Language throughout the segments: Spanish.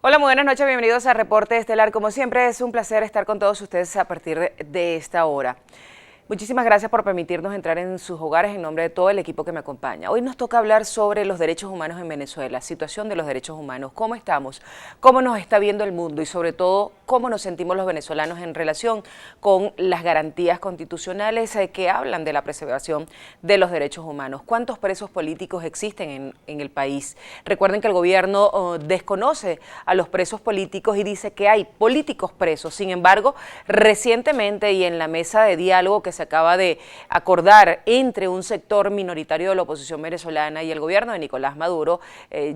Hola, muy buenas noches, bienvenidos a Reporte Estelar. Como siempre, es un placer estar con todos ustedes a partir de esta hora. Muchísimas gracias por permitirnos entrar en sus hogares en nombre de todo el equipo que me acompaña. Hoy nos toca hablar sobre los derechos humanos en Venezuela, situación de los derechos humanos, cómo estamos, cómo nos está viendo el mundo y sobre todo cómo nos sentimos los venezolanos en relación con las garantías constitucionales que hablan de la preservación de los derechos humanos. ¿Cuántos presos políticos existen en el país? Recuerden que el gobierno desconoce a los presos políticos y dice que hay políticos presos. Sin embargo, recientemente y en la mesa de diálogo que se acaba de acordar entre un sector minoritario de la oposición venezolana y el gobierno de Nicolás Maduro,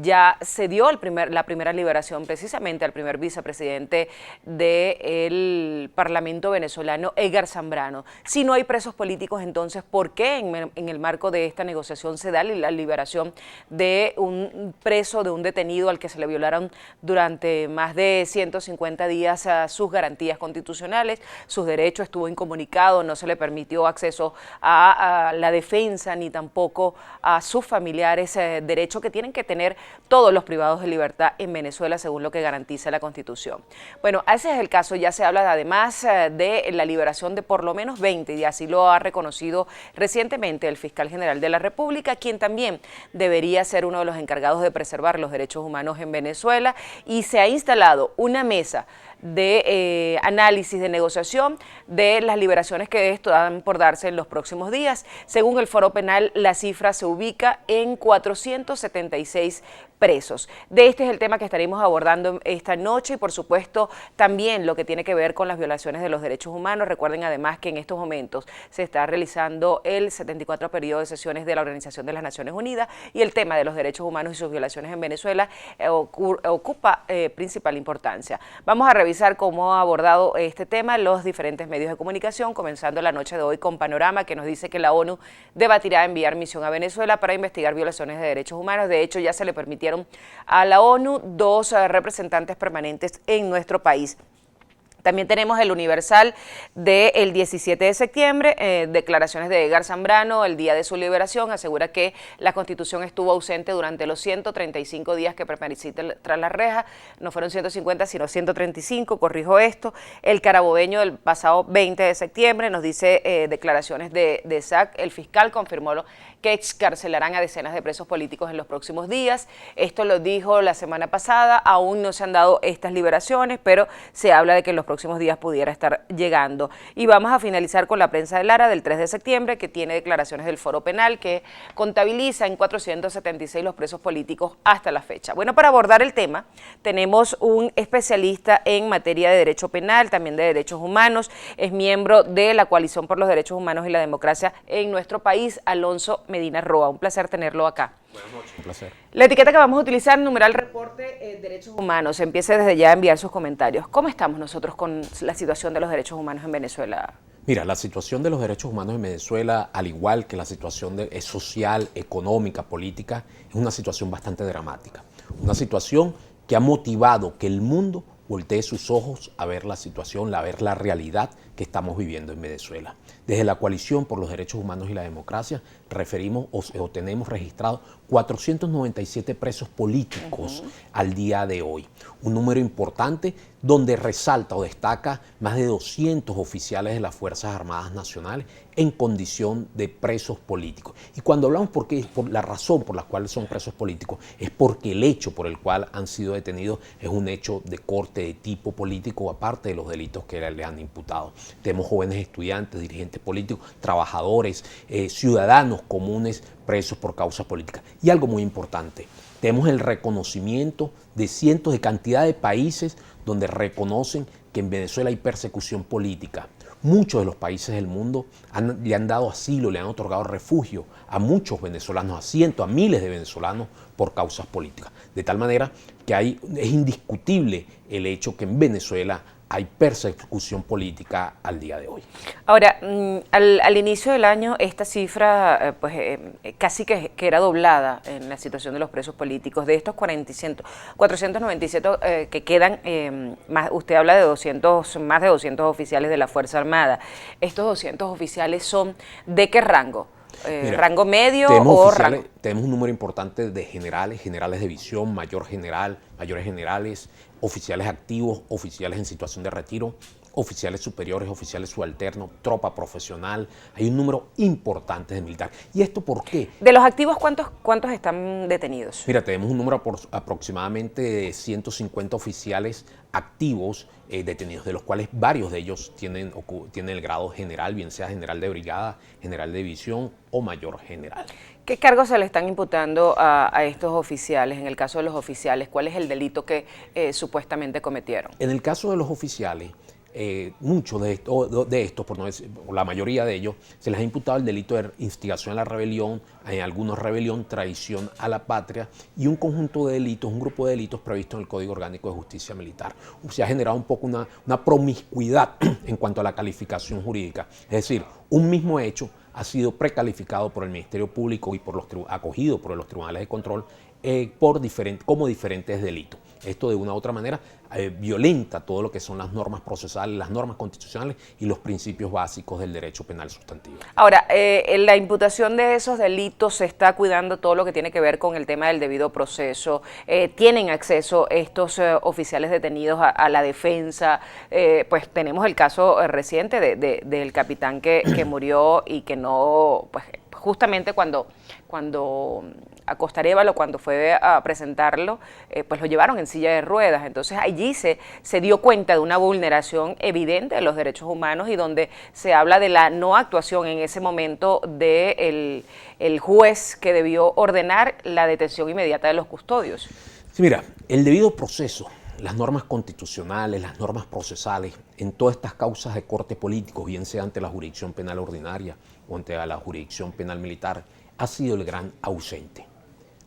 ya se dio la primera liberación precisamente al primer vicepresidente del Parlamento venezolano, Edgar Zambrano. Si no hay presos políticos, entonces, ¿por qué en el marco de esta negociación se da la liberación de un preso, de un detenido al que se le violaron durante más de 150 días a sus garantías constitucionales, sus derechos? Estuvo incomunicado, no se le permitió acceso a la defensa ni tampoco a sus familiares, derecho que tienen que tener todos los privados de libertad en Venezuela según lo que garantiza la Constitución. Bueno, ese es el caso. Ya se habla además de la liberación de por lo menos 20 y así lo ha reconocido recientemente el fiscal general de la República, quien también debería ser uno de los encargados de preservar los derechos humanos en Venezuela, y se ha instalado una mesa de análisis, de negociación de las liberaciones que están por darse en los próximos días. Según el Foro Penal, la cifra se ubica en 476 presos. De este es el tema que estaremos abordando esta noche y por supuesto también lo que tiene que ver con las violaciones de los derechos humanos. Recuerden además que en estos momentos se está realizando el 74 periodo de sesiones de la Organización de las Naciones Unidas y el tema de los derechos humanos y sus violaciones en Venezuela ocupa principal importancia. Vamos a revisar cómo ha abordado este tema los diferentes medios de comunicación, comenzando la noche de hoy con Panorama, que nos dice que la ONU debatirá enviar misión a Venezuela para investigar violaciones de derechos humanos. De hecho, ya se le permitieron a la ONU 2 representantes permanentes en nuestro país. También tenemos el Universal del 17 de septiembre, declaraciones de Edgar Zambrano el día de su liberación. Asegura que la Constitución estuvo ausente durante los 135 días que permaneciste tras la reja. No fueron 150, sino 135, corrijo esto. El Carabobeño del pasado 20 de septiembre nos dice declaraciones de SAC. El fiscal confirmó que excarcelarán a decenas de presos políticos en los próximos días. Esto lo dijo la semana pasada. Aún no se han dado estas liberaciones, pero se habla de que en los próximos días pudiera estar llegando. Y vamos a finalizar con la prensa de Lara del 3 de septiembre, que tiene declaraciones del Foro Penal, que contabiliza en 476 los presos políticos hasta la fecha. Bueno, para abordar el tema, tenemos un especialista en materia de derecho penal, también de derechos humanos, es miembro de la Coalición por los Derechos Humanos y la Democracia en nuestro país, Alonso Medina Roa. Un placer tenerlo acá. Buenas noches. Un placer. La etiqueta que vamos a utilizar, numeral reporte derechos humanos. Empiece desde ya a enviar sus comentarios. ¿Cómo estamos nosotros con la situación de los derechos humanos en Venezuela? Mira, la situación de los derechos humanos en Venezuela, al igual que la situación social, económica, política, es una situación bastante dramática. Una situación que ha motivado que el mundo voltee sus ojos a ver la situación, a ver la realidad que estamos viviendo en Venezuela. Desde la Coalición por los Derechos Humanos y la Democracia referimos o tenemos registrados 497 presos políticos al día de hoy. Un número importante donde resalta o destaca más de 200 oficiales de las Fuerzas Armadas Nacionales en condición de presos políticos. Y cuando hablamos por la razón por la cual son presos políticos, es porque el hecho por el cual han sido detenidos es un hecho de corte de tipo político, aparte de los delitos que le han imputado. Tenemos jóvenes estudiantes, dirigentes políticos, trabajadores, ciudadanos comunes presos por causas políticas. Y algo muy importante, tenemos el reconocimiento de cientos de cantidad de países donde reconocen que en Venezuela hay persecución política. Muchos de los países del mundo le han dado asilo, le han otorgado refugio a muchos venezolanos, a cientos, a miles de venezolanos por causas políticas. De tal manera que es indiscutible el hecho que en Venezuela hay persecución política al día de hoy. Ahora, al inicio del año esta cifra casi que era doblada en la situación de los presos políticos. De estos 497 que quedan, usted habla de más de 200 oficiales de la Fuerza Armada. ¿Estos 200 oficiales son de qué rango? Mira, ¿Rango medio tenemos o oficiales, rango? tenemos un número importante de generales, generales de división, mayor general, mayores generales, oficiales activos, oficiales en situación de retiro, oficiales superiores, oficiales subalternos, tropa profesional. Hay un número importante de militares. ¿Y esto por qué? De los activos, ¿cuántos están detenidos? Mira, tenemos un número aproximadamente de 150 oficiales activos detenidos, de los cuales varios de ellos tienen el grado general, bien sea general de brigada, general de división o mayor general. ¿Qué cargos se le están imputando a estos oficiales? En el caso de los oficiales, ¿cuál es el delito que supuestamente cometieron? En el caso de los oficiales, muchos de estos, por no decir, la mayoría de ellos, se les ha imputado el delito de instigación a la rebelión, en algunos rebelión, traición a la patria y un conjunto de delitos, un grupo de delitos previstos en el Código Orgánico de Justicia Militar. Se ha generado un poco una promiscuidad en cuanto a la calificación jurídica, es decir, un mismo hecho ha sido precalificado por el Ministerio Público y acogido por los tribunales de control como diferentes delitos. Esto de una u otra manera violenta todo lo que son las normas procesales, las normas constitucionales y los principios básicos del derecho penal sustantivo. Ahora, en la imputación de esos delitos se está cuidando todo lo que tiene que ver con el tema del debido proceso. ¿Tienen acceso estos oficiales detenidos a la defensa? Pues tenemos el caso reciente del capitán que murió y que no, pues justamente cuando Acosta Arévalo, cuando fue a presentarlo, pues lo llevaron en silla de ruedas. Entonces allí se dio cuenta de una vulneración evidente de los derechos humanos y donde se habla de la no actuación en ese momento del juez que debió ordenar la detención inmediata de los custodios. Sí, mira, el debido proceso, las normas constitucionales, las normas procesales, en todas estas causas de corte político, bien sea ante la jurisdicción penal ordinaria o ante la jurisdicción penal militar, ha sido el gran ausente.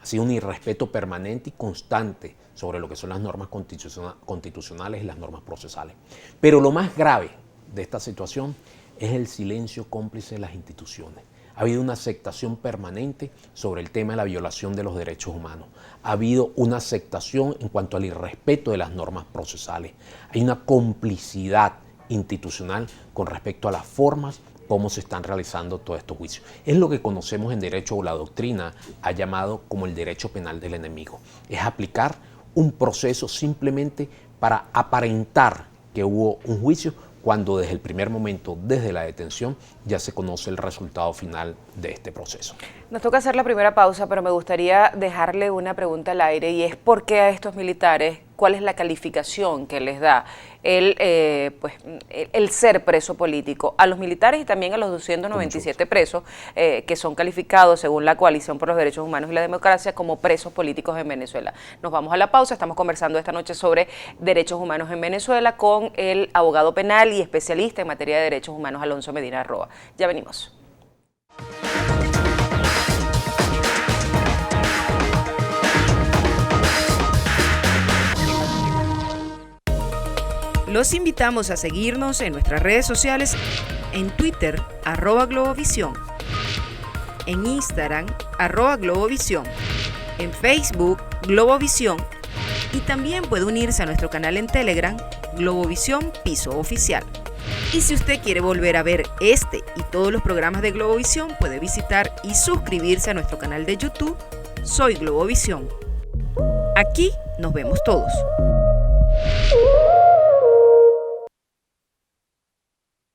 Ha sido un irrespeto permanente y constante sobre lo que son las normas constitucionales y las normas procesales. Pero lo más grave de esta situación es el silencio cómplice de las instituciones. Ha habido una aceptación permanente sobre el tema de la violación de los derechos humanos. Ha habido una aceptación en cuanto al irrespeto de las normas procesales. Hay una complicidad institucional con respecto a las formas cómo se están realizando todos estos juicios. Es lo que conocemos en derecho o la doctrina ha llamado como el derecho penal del enemigo. Es aplicar un proceso simplemente para aparentar que hubo un juicio cuando desde el primer momento, desde la detención, ya se conoce el resultado final de este proceso. Nos toca hacer la primera pausa, pero me gustaría dejarle una pregunta al aire y es ¿por qué a estos militares, cuál es la calificación que les da el ser preso político? A los militares y también a los 297 presos que son calificados según la Coalición por los Derechos Humanos y la Democracia como presos políticos en Venezuela. Nos vamos a la pausa, estamos conversando esta noche sobre derechos humanos en Venezuela con el abogado penal y especialista en materia de derechos humanos Alonso Medina Roa. Ya venimos. Los invitamos a seguirnos en nuestras redes sociales, en Twitter, @Globovisión, en Instagram, @Globovisión, en Facebook, Globovisión, y también puede unirse a nuestro canal en Telegram, Globovisión Piso Oficial. Y si usted quiere volver a ver este y todos los programas de Globovisión, puede visitar y suscribirse a nuestro canal de YouTube, Soy Globovisión. Aquí nos vemos todos.